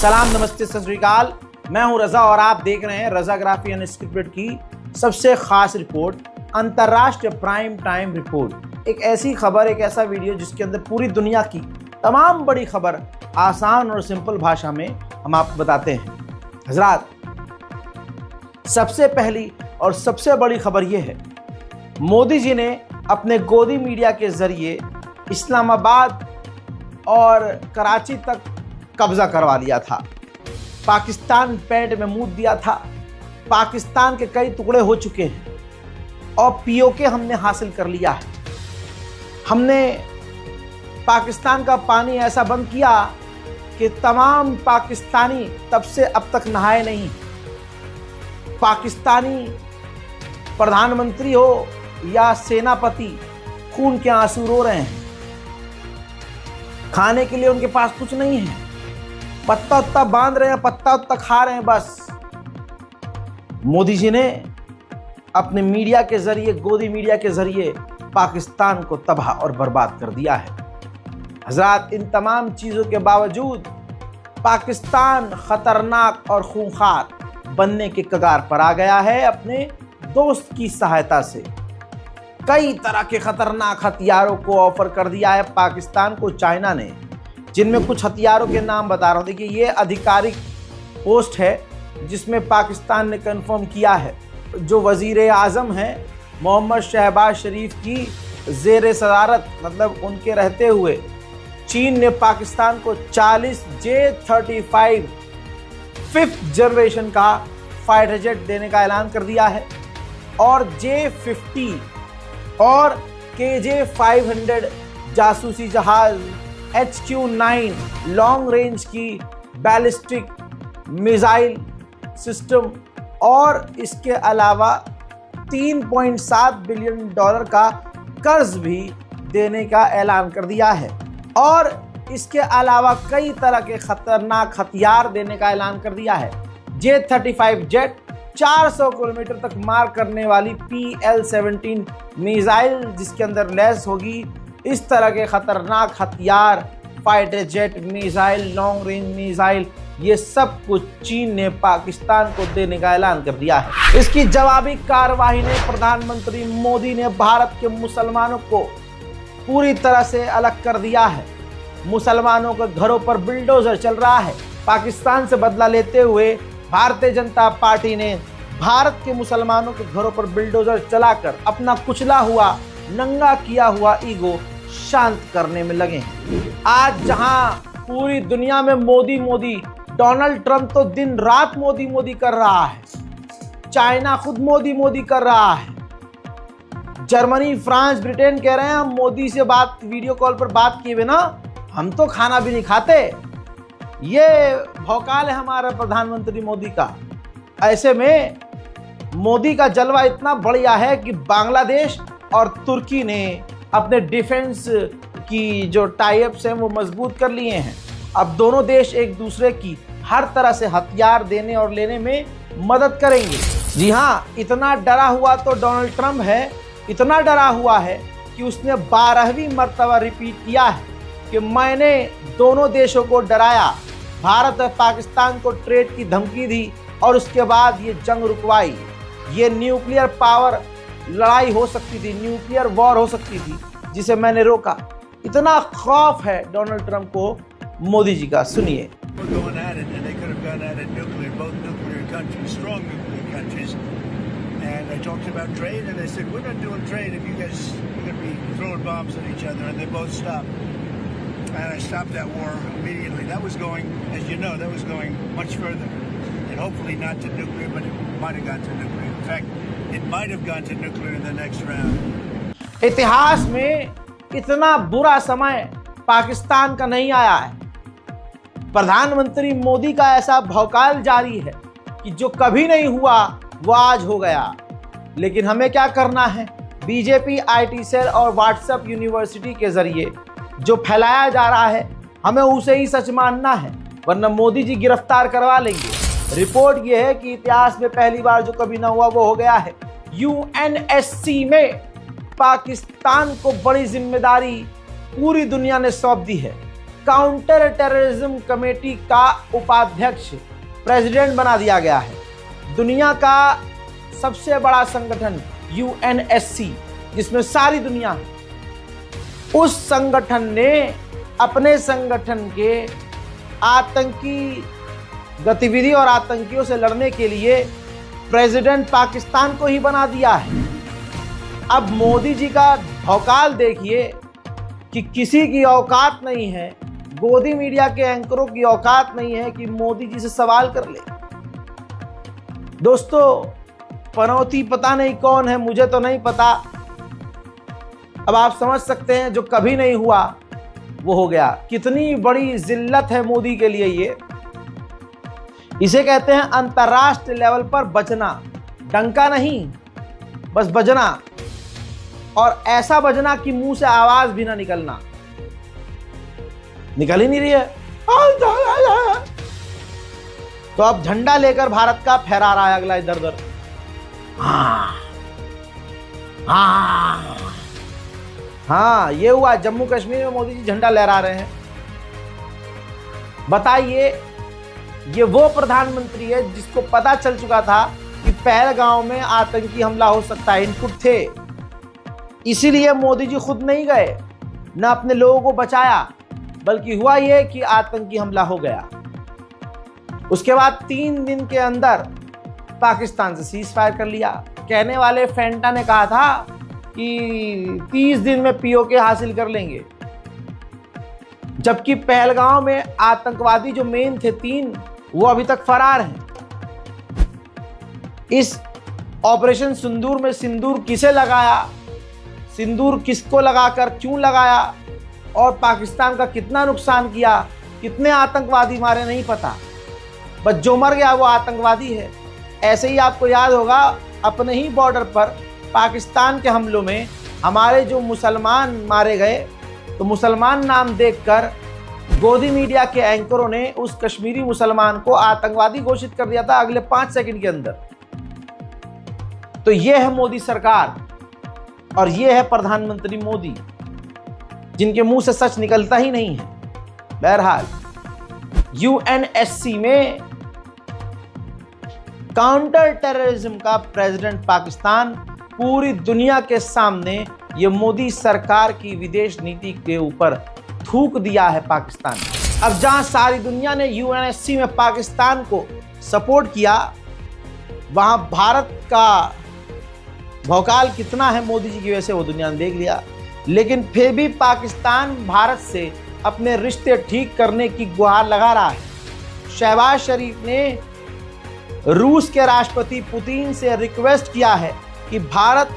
सलाम, नमस्ते, सत श्री अकाल। मैं हूं रजा और आप देख रहे हैं रजाग्राफी अनस्क्रिप्टेड की सबसे खास रिपोर्ट, अंतर्राष्ट्रीय प्राइम टाइम रिपोर्ट। एक ऐसी खबर, एक ऐसा वीडियो जिसके अंदर पूरी दुनिया की तमाम बड़ी खबर आसान और सिंपल भाषा में हम आपको बताते हैं। हजरात, सबसे पहली और सबसे बड़ी खबर यह है, मोदी जी ने अपने गोदी मीडिया के जरिए इस्लामाबाद और कराची तक कब्जा करवा लिया था। पाकिस्तान पेट में मुंह दिया था। पाकिस्तान के कई टुकड़े हो चुके हैं और पीओके हमने हासिल कर लिया है। हमने पाकिस्तान का पानी ऐसा बंद किया कि तमाम पाकिस्तानी तब से अब तक नहाए नहीं। पाकिस्तानी प्रधानमंत्री हो या सेनापति खून के आंसू रो रहे हैं। खाने के लिए उनके पास कुछ नहीं है। पत्ता उत्ता बांध रहे हैं, पत्ता उत्ता खा रहे हैं बस। मोदी जी ने अपने मीडिया के जरिए, गोदी मीडिया के जरिए पाकिस्तान को तबाह और बर्बाद कर दिया है। हजरात, इन तमाम चीज़ों के बावजूद पाकिस्तान खतरनाक और खूंखार बनने के कगार पर आ गया है। अपने दोस्त की सहायता से कई तरह के खतरनाक हथियारों को ऑफर कर दिया है पाकिस्तान को चाइना ने, जिनमें कुछ हथियारों के नाम बता रहा हूँ। देखिए, ये आधिकारिक पोस्ट है जिसमें पाकिस्तान ने कंफर्म किया है। जो वज़ीर आज़म हैं मोहम्मद शहबाज शरीफ की ज़ेर सदारत, मतलब उनके रहते हुए, चीन ने पाकिस्तान को 40 J-35 5th जनरेशन का फाइटर जेट देने का ऐलान कर दिया है और J-50 और KJ-500 जासूसी जहाज, HQ-9 लॉन्ग रेंज की बैलिस्टिक मिसाइल सिस्टम और इसके अलावा $3.7 बिलियन का कर्ज भी देने का ऐलान कर दिया है और इसके अलावा कई तरह के खतरनाक हथियार देने का ऐलान कर दिया है। J-35 जेट 400 किलोमीटर तक मार करने वाली PL-17 मिसाइल जिसके अंदर लैस होगी। इस तरह के खतरनाक हथियार, fighter jet missile, long range missile, ये सब कुछ चीन ने पाकिस्तान को देने का ऐलान कर दिया है। इसकी जवाबी कार्रवाई में प्रधानमंत्री मोदी ने भारत के मुसलमानों को पूरी तरह से अलग कर दिया है। मुसलमानों के घरों पर बिल्डोजर चल रहा है। पाकिस्तान से बदला लेते हुए भारतीय जनता पार्टी ने भारत के मुसलमानों के घरों पर बिल्डोजर चलाकर अपना कुचला हुआ, नंगा किया हुआ ईगो शांत करने में लगे हैं। आज जहां पूरी दुनिया में मोदी मोदी, डोनाल्ड ट्रंप तो दिन रात मोदी मोदी कर रहा है। चाइना खुद मोदी मोदी कर रहा है। जर्मनी, फ्रांस, ब्रिटेन कह रहे हैं हम मोदी से बात, वीडियो कॉल पर बात किए बिना हम तो खाना भी नहीं खाते। ये भौकाल है हमारा प्रधानमंत्री मोदी का। ऐसे में मोदी का जलवा इतना बढ़िया है कि बांग्लादेश और तुर्की ने अपने डिफेंस की जो टाई अप्स हैं वो मजबूत कर लिए हैं। अब दोनों देश एक दूसरे की हर तरह से हथियार देने और लेने में मदद करेंगे। जी हाँ, इतना डरा हुआ तो डोनाल्ड ट्रंप है, इतना डरा हुआ है कि उसने 12वीं मर्तबा रिपीट किया है कि मैंने दोनों देशों को डराया। भारत और पाकिस्तान को ट्रेड की धमकी दी और उसके बाद ये जंग रुकवाई। ये न्यूक्लियर पावर लड़ाई हो सकती थी, न्यूक्लियर वॉर हो सकती थी, जिसे मैंने रोका। इतना खौफ है डोनाल्ड ट्रंप को मोदी जी का। सुनिए। And I stopped that war immediately. That was going, as you know, that was going much further. And hopefully not to nuclear, but it might have gone to nuclear. In fact, it might have gone to nuclear in the next round. इतिहास में इतना बुरा समय पाकिस्तान का नहीं आया है। प्रधानमंत्री मोदी का ऐसा भौकाल जारी है कि जो कभी नहीं हुआ वो आज हो गया। लेकिन हमें क्या करना है? बीजेपी IT सेल और व्हाट्सएप यूनिवर्सिटी के जरिए जो फैलाया जा रहा है, हमें उसे ही सच मानना है, वरना मोदी जी गिरफ्तार करवा लेंगे। रिपोर्ट यह है कि इतिहास में पहली बार जो कभी ना हुआ वो हो गया है। UNSC में पाकिस्तान को बड़ी जिम्मेदारी पूरी दुनिया ने सौंप दी है। काउंटर टेररिज्म कमेटी का उपाध्यक्ष प्रेसिडेंट बना दिया गया है। दुनिया का सबसे बड़ा संगठन UNSC, जिसमें सारी दुनिया है, उस संगठन ने अपने संगठन के आतंकी गतिविधि और आतंकियों से लड़ने के लिए प्रेसिडेंट पाकिस्तान को ही बना दिया है। अब मोदी जी का भौकाल देखिए कि किसी की औकात नहीं है, गोदी मीडिया के एंकरों की औकात नहीं है कि मोदी जी से सवाल कर ले। दोस्तों, पनौती पता नहीं कौन है, मुझे तो नहीं पता। अब आप समझ सकते हैं, जो कभी नहीं हुआ वो हो गया। कितनी बड़ी जिल्लत है मोदी के लिए ये। इसे कहते हैं अंतर्राष्ट्रीय लेवल पर बचना, डंका नहीं, बस बजना, और ऐसा बजना कि मुंह से आवाज भी ना निकलना। निकल ही नहीं रही है। तो अब झंडा लेकर भारत का फहरा रहा है अगला इधर उधर। हाँ, ये हुआ जम्मू कश्मीर में मोदी जी झंडा लहरा रहे हैं। बताइए, ये वो प्रधानमंत्री है जिसको पता चल चुका था कि पहलगांव में आतंकी हमला हो सकता है, इनपुट थे, इसीलिए मोदी जी खुद नहीं गए, न अपने लोगों को बचाया, बल्कि हुआ ये कि आतंकी हमला हो गया। उसके बाद 3 दिन के अंदर पाकिस्तान से सीज फायर कर लिया। कहने वाले फेंटा ने कहा था कि 30 दिन में POK हासिल कर लेंगे, जबकि पहलगांव में आतंकवादी जो मेन थे 3, वो अभी तक फरार हैं। इस ऑपरेशन सिंदूर में सिंदूर किसे लगाया, सिंदूर किसको लगाकर क्यों लगाया, और पाकिस्तान का कितना नुकसान किया, कितने आतंकवादी मारे, नहीं पता। बस जो मर गया वो आतंकवादी है। ऐसे ही आपको याद होगा, अपने ही बॉर्डर पर पाकिस्तान के हमलों में हमारे जो मुसलमान मारे गए, तो मुसलमान नाम देखकर गोदी मीडिया के एंकरों ने उस कश्मीरी मुसलमान को आतंकवादी घोषित कर दिया था अगले 5 सेकंड के अंदर। तो यह है मोदी सरकार और यह है प्रधानमंत्री मोदी, जिनके मुंह से सच निकलता ही नहीं है। बहरहाल, UNSC में काउंटर टेररिज्म का प्रेसिडेंट पाकिस्तान, पूरी दुनिया के सामने ये मोदी सरकार की विदेश नीति के ऊपर थूक दिया है पाकिस्तान। अब जहां सारी दुनिया ने UNSC में पाकिस्तान को सपोर्ट किया, वहां भारत का भौकाल कितना है मोदी जी की वजह से वो दुनिया ने देख लिया। लेकिन फिर भी पाकिस्तान भारत से अपने रिश्ते ठीक करने की गुहार लगा रहा है। शहबाज शरीफ ने रूस के राष्ट्रपति पुतिन से रिक्वेस्ट किया है कि भारत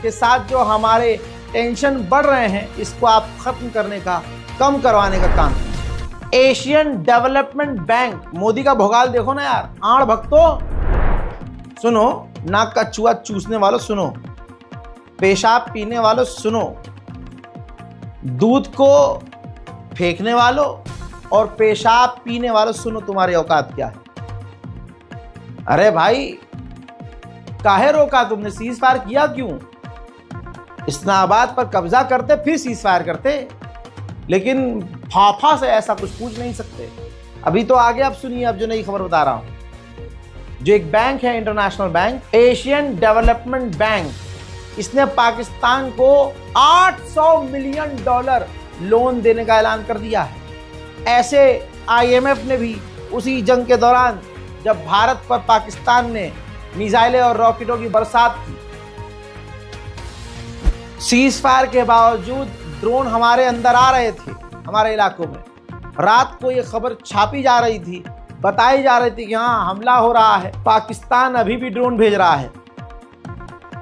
के साथ जो हमारे टेंशन बढ़ रहे हैं, इसको आप खत्म करने का, कम करवाने का काम। एशियन डेवलपमेंट बैंक, मोदी का भौकाल देखो ना यार। आड़ भक्तों सुनो, नाक का चूहा चूसने वालों सुनो, पेशाब पीने वालों सुनो, दूध को फेंकने वालों और पेशाब पीने वालों सुनो, तुम्हारी औकात क्या है। अरे भाई, काहे रोका तुमने? सीज फायर किया क्यों? इस्लामाबाद पर कब्जा करते फिर सीज फायर करते, लेकिन फाफा से ऐसा कुछ पूछ नहीं सकते। अभी तो आगे आप सुनिए, अब जो नई खबर बता रहा हूं। जो एक बैंक है, international bank, Asian development bank, इसने पाकिस्तान को $800 मिलियन लोन देने का ऐलान कर दिया है। ऐसे IMF ने भी उसी जंग के दौरान, जब भारत पर पाकिस्तान ने मिसाइलें और रॉकेटों की बरसात की, सीज फायर के बावजूद ड्रोन हमारे अंदर आ रहे थे, हमारे इलाकों में। रात को ये खबर छापी जा रही थी, बताई जा रही थी कि हाँ हमला हो रहा है, पाकिस्तान अभी भी ड्रोन भेज रहा है।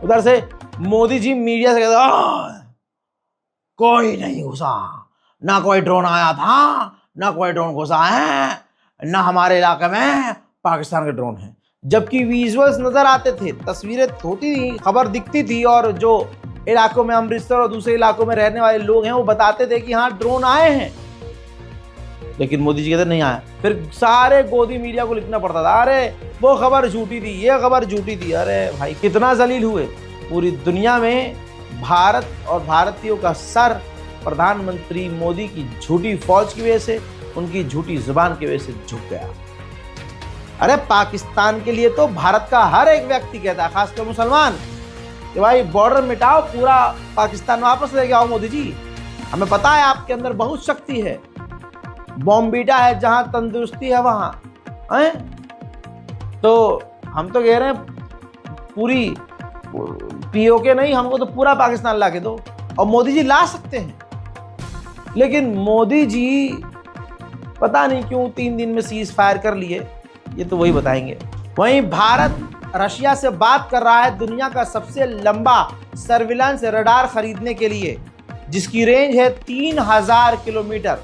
उधर से मोदी जी मीडिया से कहते कोई नहीं घुसा, ना कोई ड्रोन आया था, ना कोई ड्रोन घुसा है, ना हमारे इलाके में पाकिस्तान के ड्रोन हैं। जबकि विजुअल्स नजर आते थे, तस्वीरें होती थी, खबर दिखती थी, और जो इलाकों में, अमृतसर और दूसरे इलाकों में रहने वाले लोग हैं, वो बताते थे कि हाँ ड्रोन आए हैं। लेकिन मोदी जी कहते नहीं आया। फिर सारे गोदी मीडिया को लिखना पड़ता था, अरे वो खबर झूठी थी, ये खबर झूठी थी। अरे भाई, कितना जलील हुए। पूरी दुनिया में भारत और भारतीयों का सर प्रधानमंत्री मोदी की झूठी फौज की वजह से, उनकी झूठी जुबान की वजह से झुक गया। अरे पाकिस्तान के लिए तो भारत का हर एक व्यक्ति कहता है, खासकर मुसलमान, कि भाई बॉर्डर मिटाओ, पूरा पाकिस्तान वापस लेके आओ मोदी जी। हमें पता है आपके अंदर बहुत शक्ति है, बॉम्बीटा है, जहां तंदुरुस्ती है वहां है। तो हम तो कह रहे हैं पूरी पीओके नहीं, हमको तो पूरा पाकिस्तान ला के दो। और मोदी जी ला सकते हैं, लेकिन मोदी जी पता नहीं क्यों 3 दिन में सीज फायर कर लिए, ये तो वही बताएंगे। वहीं भारत रशिया से बात कर रहा है दुनिया का सबसे लंबा सर्विलांस रडार खरीदने के लिए, जिसकी रेंज है 3000 किलोमीटर।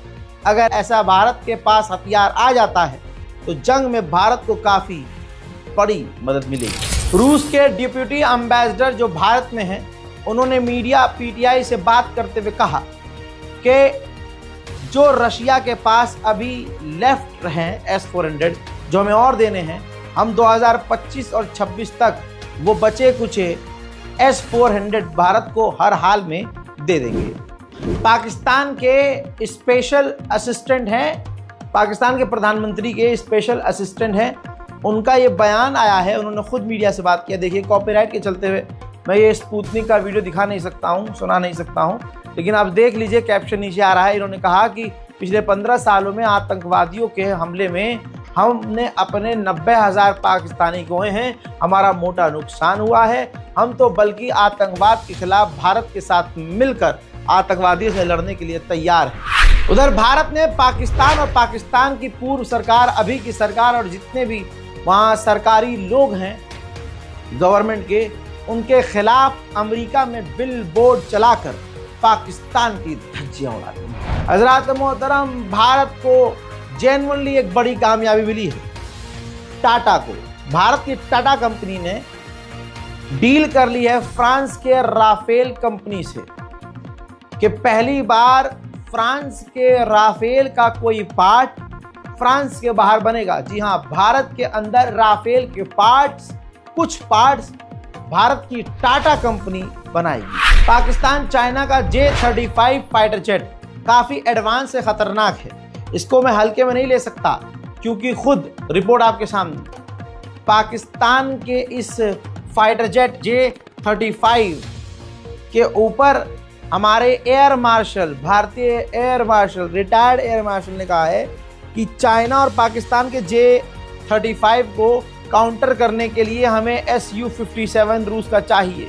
अगर ऐसा भारत के पास हथियार आ जाता है तो जंग में भारत को काफी बड़ी मदद मिलेगी। रूस के डिप्यूटी एम्बेसडर जो भारत में हैं, उन्होंने मीडिया पीटीआई से बात करते हुए कहा कि जो रशिया के पास अभी लेफ्ट हैं S-400 जो हमें और देने हैं, हम 2025 और 26 तक वो बचे कुचे S-400 भारत को हर हाल में दे देंगे। पाकिस्तान के स्पेशल असिस्टेंट हैं, पाकिस्तान के प्रधानमंत्री के स्पेशल असिस्टेंट हैं, उनका ये बयान आया है, उन्होंने खुद मीडिया से बात किया। देखिए, कॉपीराइट के चलते हुए मैं ये स्पुतनिक का वीडियो दिखा नहीं सकता हूँ, सुना नहीं सकता हूँ, लेकिन आप देख लीजिए, कैप्शन नीचे आ रहा है। इन्होंने कहा कि पिछले 15 सालों में आतंकवादियों के हमले में हमने अपने 90,000 पाकिस्तानी खोए हैं, हमारा मोटा नुकसान हुआ है। हम तो बल्कि आतंकवाद के खिलाफ भारत के साथ मिलकर आतंकवादियों से लड़ने के लिए तैयार है। उधर भारत ने पाकिस्तान और पाकिस्तान की पूर्व सरकार, अभी की सरकार और जितने भी वहाँ सरकारी लोग हैं गवर्नमेंट के, उनके खिलाफ अमेरिका में बिल बोर्ड चलाकर पाकिस्तान की धज्जियां उड़ाते हैं। हजरात मोहतरम, भारत को जेन्युइनली एक बड़ी कामयाबी मिली है। टाटा को, भारत की टाटा कंपनी ने डील कर ली है फ्रांस के राफेल कंपनी से कि पहली बार फ्रांस के राफेल का कोई पार्ट फ्रांस के बाहर बनेगा। जी हां, भारत के अंदर राफेल के पार्ट्स, कुछ पार्ट्स भारत की टाटा कंपनी बनाएगी। पाकिस्तान चाइना का J-35 फाइटर जेट काफी एडवांस से खतरनाक है, इसको मैं हल्के में नहीं ले सकता, क्योंकि खुद रिपोर्ट आपके सामने। पाकिस्तान के इस फाइटर जेट J-35 के ऊपर हमारे एयर मार्शल, भारतीय air marshal, retired air marshal ने कहा है कि चाइना और पाकिस्तान के J-35 को काउंटर करने के लिए हमें Su-57 रूस का चाहिए।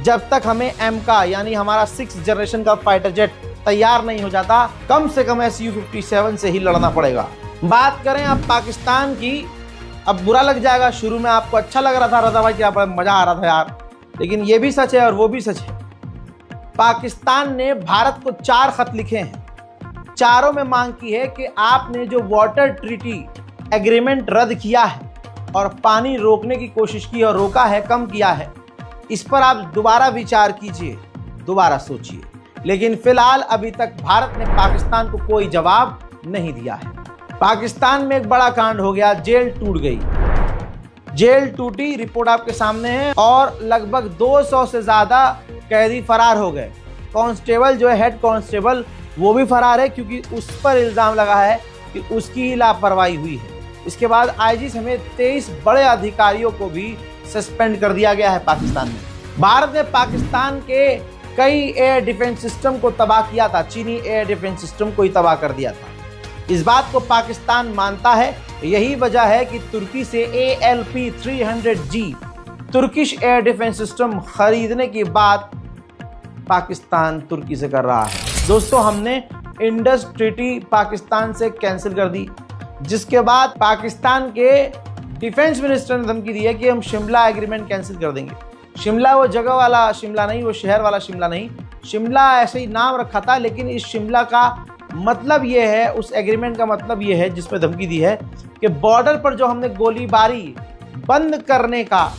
जब तक हमें M का, यानी हमारा 6th जनरेशन का फाइटर जेट तैयार नहीं हो जाता, कम से कम Su-57 से ही लड़ना पड़ेगा। बात करें अब पाकिस्तान की, अब बुरा लग जाएगा, शुरू में आपको अच्छा लग रहा था रजा भाई, क्या बड़ा मजा आ रहा था यार, लेकिन ये भी सच है और वो भी सच है। पाकिस्तान ने भारत को 4 खत लिखे हैं, चारों में मांग की है कि आपने जो वाटर ट्रीटी एग्रीमेंट रद्द किया है और पानी रोकने की कोशिश की और रोका है, कम किया है, इस पर आप दोबारा विचार कीजिए, दोबारा सोचिए। लेकिन फिलहाल अभी तक भारत ने पाकिस्तान को कोई जवाब नहीं दिया है। पाकिस्तान में एक बड़ा कांड हो गया, जेल टूट गई, जेल टूटी, रिपोर्ट आपके सामने है, और लगभग 200 से ज्यादा कैदी फरार हो गए। कांस्टेबल जो है, हेड कांस्टेबल, वो भी फरार है, क्योंकि उस पर इल्जाम लगा है कि उसकी ही लापरवाही हुई है। इसके बाद आईजी समेत 23 बड़े अधिकारियों को भी सस्पेंड कर दिया गया है पाकिस्तान में। भारत ने पाकिस्तान के कई एयर डिफेंस सिस्टम को तबाह किया था, चीनी एयर डिफेंस सिस्टम को ही तबाह कर दिया था। इस बात को पाकिस्तान मानता है, यही वजह है कि तुर्की से ALP-300G Turkish air defence system खरीदने की बात पाकिस्तान तुर्की से कर रहा है। दोस्तों, हमने इंडस ट्रीटी पाकिस्तान से कैंसिल कर दी, जिसके बाद पाकिस्तान के डिफेंस मिनिस्टर ने धमकी दी है कि हम शिमला एग्रीमेंट कैंसिल कर देंगे। शिमला वो जगह वाला शिमला नहीं, वो शहर वाला शिमला नहीं, शिमला ऐसे ही नाम रखा था, लेकिन इस शिमला का मतलब ये है, उस एग्रीमेंट का मतलब ये है जिसमें धमकी दी है कि बॉर्डर पर जो हमने गोलीबारी बंद करने का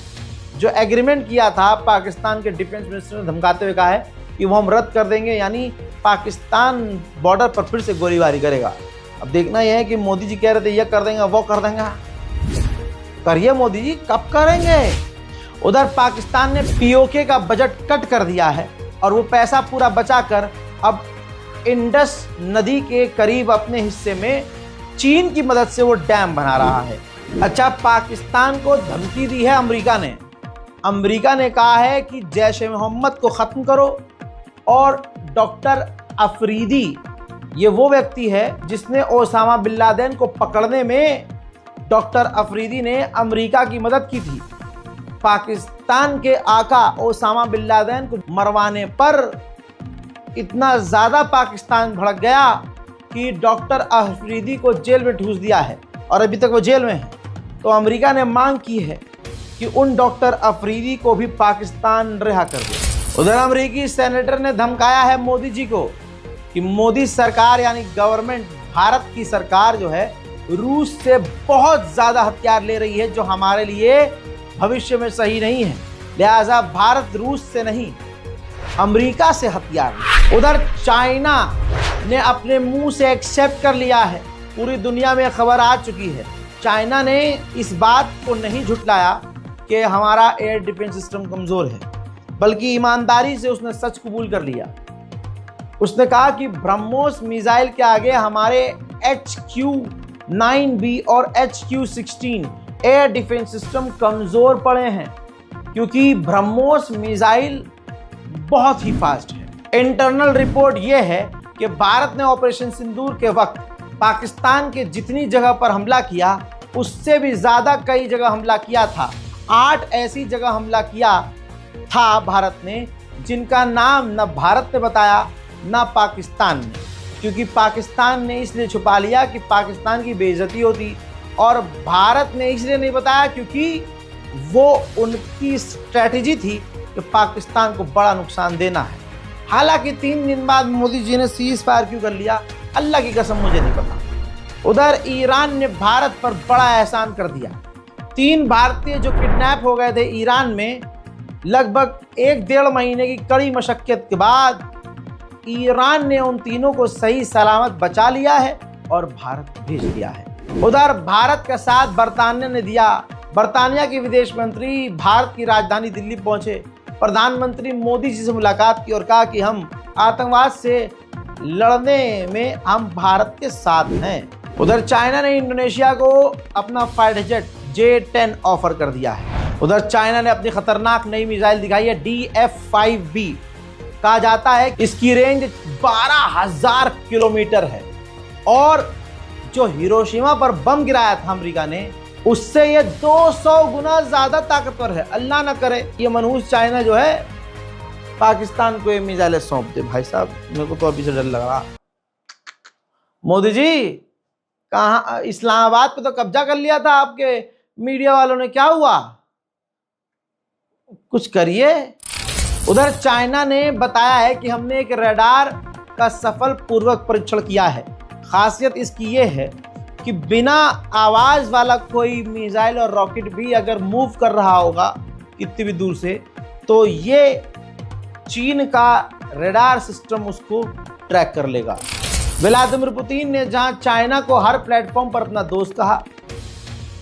जो एग्रीमेंट किया था, पाकिस्तान के डिफेंस मिनिस्टर ने धमकाते हुए कहा है कि वो हम रद्द कर देंगे, यानी पाकिस्तान बॉर्डर पर फिर से गोलीबारी करेगा। अब देखना यह है कि मोदी जी कह रहे थे ये कर देंगे, वो कर देंगे, करिए मोदी जी, कब करेंगे। उधर पाकिस्तान ने पीओके का बजट कट कर दिया है और वो पैसा पूरा बचाकर अब इंडस नदी के करीब अपने हिस्से में चीन की मदद से वो डैम बना रहा है। अच्छा, पाकिस्तान को धमकी दी है अमेरिका ने। अमेरिका ने कहा है कि जैश ए मोहम्मद को ख़त्म करो, और डॉक्टर अफरीदी ये वो व्यक्ति है जिसने ओसामा बिन लादेन को पकड़ने में डॉक्टर अफरीदी ने अमेरिका की मदद की थी। पाकिस्तान के आका ओसामा बिन लादेन को मरवाने पर इतना ज़्यादा पाकिस्तान भड़क गया कि डॉक्टर अफरीदी को जेल में ठूस दिया है और अभी तक वो जेल में है। तो अमेरिका ने मांग की है कि उन डॉक्टर अफरीदी को भी पाकिस्तान रिहा कर दे। उधर अमेरिकी सेनेटर ने धमकाया है मोदी जी को कि मोदी सरकार यानी गवर्नमेंट, भारत की सरकार जो है रूस से बहुत ज़्यादा हथियार ले रही है, जो हमारे लिए भविष्य में सही नहीं है। लिहाजा भारत रूस से नहीं, अमेरिका से हथियार। उधर चाइना ने अपने मुंह से एक्सेप्ट कर लिया है, पूरी दुनिया में खबर आ चुकी है। चाइना ने इस बात को नहीं झुटलाया कि हमारा एयर डिफेंस सिस्टम कमज़ोर है, बल्कि ईमानदारी से उसने सच कबूल कर लिया। उसने कहा कि ब्रह्मोस मिसाइल के आगे हमारे HQ-9B और HQ-16 एयर डिफेंस सिस्टम कमज़ोर पड़े हैं, क्योंकि ब्रह्मोस मिसाइल बहुत ही फास्ट है। इंटरनल रिपोर्ट यह है कि भारत ने ऑपरेशन सिंदूर के वक्त पाकिस्तान के जितनी जगह पर हमला किया उससे भी ज़्यादा कई जगह हमला किया था। 8 ऐसी जगह हमला किया था भारत ने, जिनका नाम न भारत ने बताया न पाकिस्तान ने, क्योंकि पाकिस्तान ने इसलिए छुपा लिया कि पाकिस्तान की बेइज्जती होती, और भारत ने इसलिए नहीं बताया क्योंकि वो उनकी स्ट्रैटेजी थी कि पाकिस्तान को बड़ा नुकसान देना है। हालांकि 3 दिन बाद मोदी जी ने सीज फायर क्यों कर लिया, अल्लाह की कसम मुझे नहीं पता। उधर ईरान ने भारत पर बड़ा एहसान कर दिया। 3 भारतीय जो किडनैप हो गए थे ईरान में, लगभग 1-1.5 महीने की कड़ी मशक्कत के बाद ईरान ने उन तीनों को सही सलामत बचा लिया है और भारत भेज दिया है। उधर भारत का साथ बरतानिया ने दिया। बरतानिया के विदेश मंत्री भारत की राजधानी दिल्ली पहुंचे, प्रधानमंत्री मोदी जी से मुलाकात की और कहा कि हम आतंकवाद से लड़ने में हम भारत के साथ हैं। उधर चाइना ने इंडोनेशिया को अपना फाइटर जेट J-10 ऑफर कर दिया है। उधर चाइना ने अपनी खतरनाक नई मिसाइल दिखाई है DF-5B। कहा जाता है इसकी रेंज 12,000 किलोमीटर है, और जो हिरोशिमा पर बम गिराया था अमेरिका ने, उससे ये 200 गुना ज्यादा ताकतवर है। अल्लाह ना करे ये मनहूस चाइना जो है पाकिस्तान को ये मिसाइलें सौंप दे। भाई साहब, मेरे को तो अभी से डर लग रहा। मोदी जी कहाँ, इस्लामाबाद पे तो कब्जा कर लिया था आपके मीडिया वालों ने, क्या हुआ? कुछ करिए। उधर चाइना ने बताया है कि हमने एक रडार का सफल पूर्वक परीक्षण किया है। खासियत इसकी ये है कि बिना आवाज़ वाला कोई मिसाइल और रॉकेट भी अगर मूव कर रहा होगा कितनी भी दूर से, तो ये चीन का रडार सिस्टम उसको ट्रैक कर लेगा। व्लादिमीर पुतिन ने जहां चाइना को हर प्लेटफॉर्म पर अपना दोस्त कहा,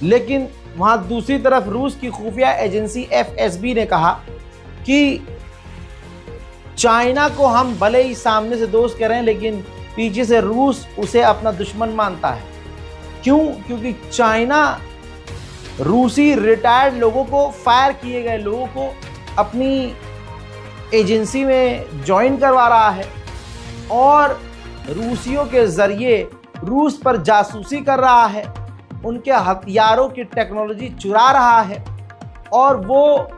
लेकिन वहां दूसरी तरफ रूस की खुफिया एजेंसी FSB ने कहा कि चाइना को हम भले ही सामने से दोस्त कह रहे हैं, लेकिन पीछे से रूस उसे अपना दुश्मन मानता है। क्यों? क्योंकि चाइना रूसी रिटायर्ड लोगों को, फायर किए गए लोगों को अपनी एजेंसी में ज्वाइन करवा रहा है और रूसियों के ज़रिए रूस पर जासूसी कर रहा है, उनके हथियारों की टेक्नोलॉजी चुरा रहा है और वो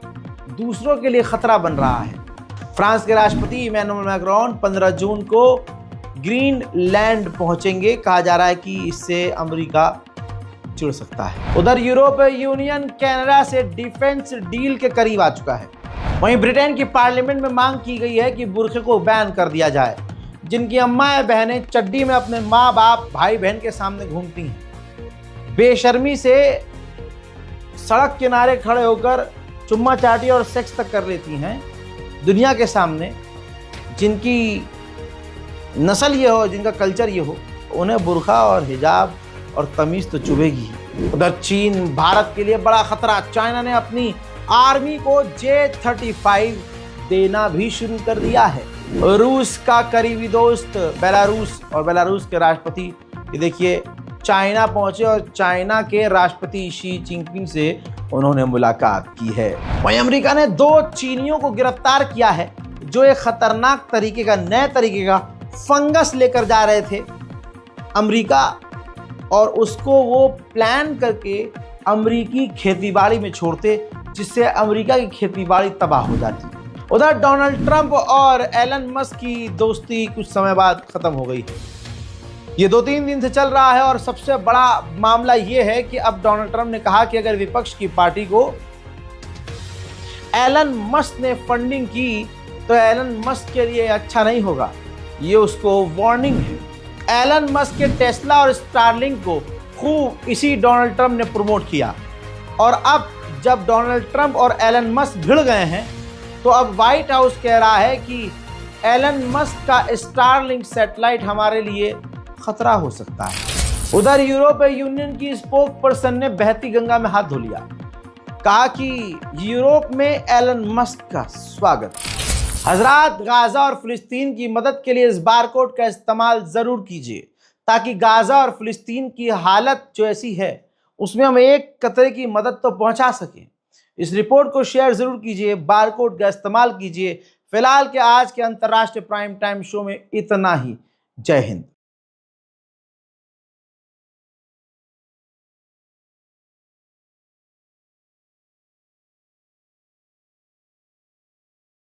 दूसरों के लिए ख़तरा बन रहा है। फ्रांस के राष्ट्रपति इमैनुअल मैक्रोन 15 जून को ग्रीनलैंड पहुंचेंगे। कहा जा रहा है कि इससे अमेरिका चिढ़ सकता है। उधर यूरोपीय यूनियन कनाडा से डिफेंस डील के करीब आ चुका है। वहीं ब्रिटेन की पार्लियामेंट में मांग की गई है कि बुर्के को बैन कर दिया जाए। जिनकी अम्माएं बहनें चड्डी में अपने माँ बाप भाई बहन के सामने घूमती हैं, बेशर्मी से सड़क किनारे खड़े होकर चुम्मा चाटी और सेक्स तक कर लेती हैं दुनिया के सामने, जिनकी नस्ल ये हो, जिनका कल्चर ये हो, उन्हें बुर्का और हिजाब और तमीज़ तो चुभेगी ही। उधर चीन भारत के लिए बड़ा खतरा। चाइना ने अपनी आर्मी को J-35 देना भी शुरू कर दिया है। रूस का करीबी दोस्त बेलारूस और बेलारूस के राष्ट्रपति ये देखिए चाइना पहुंचे और चाइना के राष्ट्रपति शी जिनपिंग से उन्होंने मुलाकात की है। वहीं अमेरिका ने 2 चीनियों को गिरफ्तार किया है जो एक खतरनाक तरीके का नए तरीके का फंगस लेकर जा रहे थे अमेरिका, और उसको वो प्लान करके अमेरिकी खेतीबाड़ी में छोड़ते जिससे अमेरिका की खेतीबाड़ी तबाह हो जाती। उधर डोनाल्ड ट्रंप और एलन मस्क की दोस्ती कुछ समय बाद खत्म हो गई है। ये 2-3 दिन से चल रहा है और सबसे बड़ा मामला ये है कि अब डोनाल्ड ट्रंप ने कहा कि अगर विपक्ष की पार्टी को एलन मस्क ने फंडिंग की तो एलन मस्क के लिए अच्छा नहीं होगा। ये उसको वार्निंग है। एलन मस्क के टेस्ला और स्टारलिंक को खूब इसी डोनाल्ड ट्रंप ने प्रमोट किया, और अब जब डोनाल्ड ट्रंप और एलन मस्क भिड़ गए हैं तो अब व्हाइट हाउस कह रहा है कि एलन मस्क का स्टारलिंक सैटेलाइट हमारे लिए खतरा हो सकता है। उधर यूरोपीय यूनियन की स्पोक पर्सन ने बहती गंगा में हाथ धो लिया, कहा कि यूरोप में एलन मस्क का स्वागत। हजरात, गाजा और फिलिस्तीन की मदद के लिए इस बारकोड का इस्तेमाल जरूर कीजिए ताकि गाजा और फिलिस्तीन की हालत जो ऐसी है उसमें हम एक कतरे की मदद तो पहुंचा सकें। इस रिपोर्ट को शेयर जरूर कीजिए, बारकोड का इस्तेमाल कीजिए। फिलहाल के आज के अंतर्राष्ट्रीय प्राइम टाइम शो में इतना ही। जय हिंद।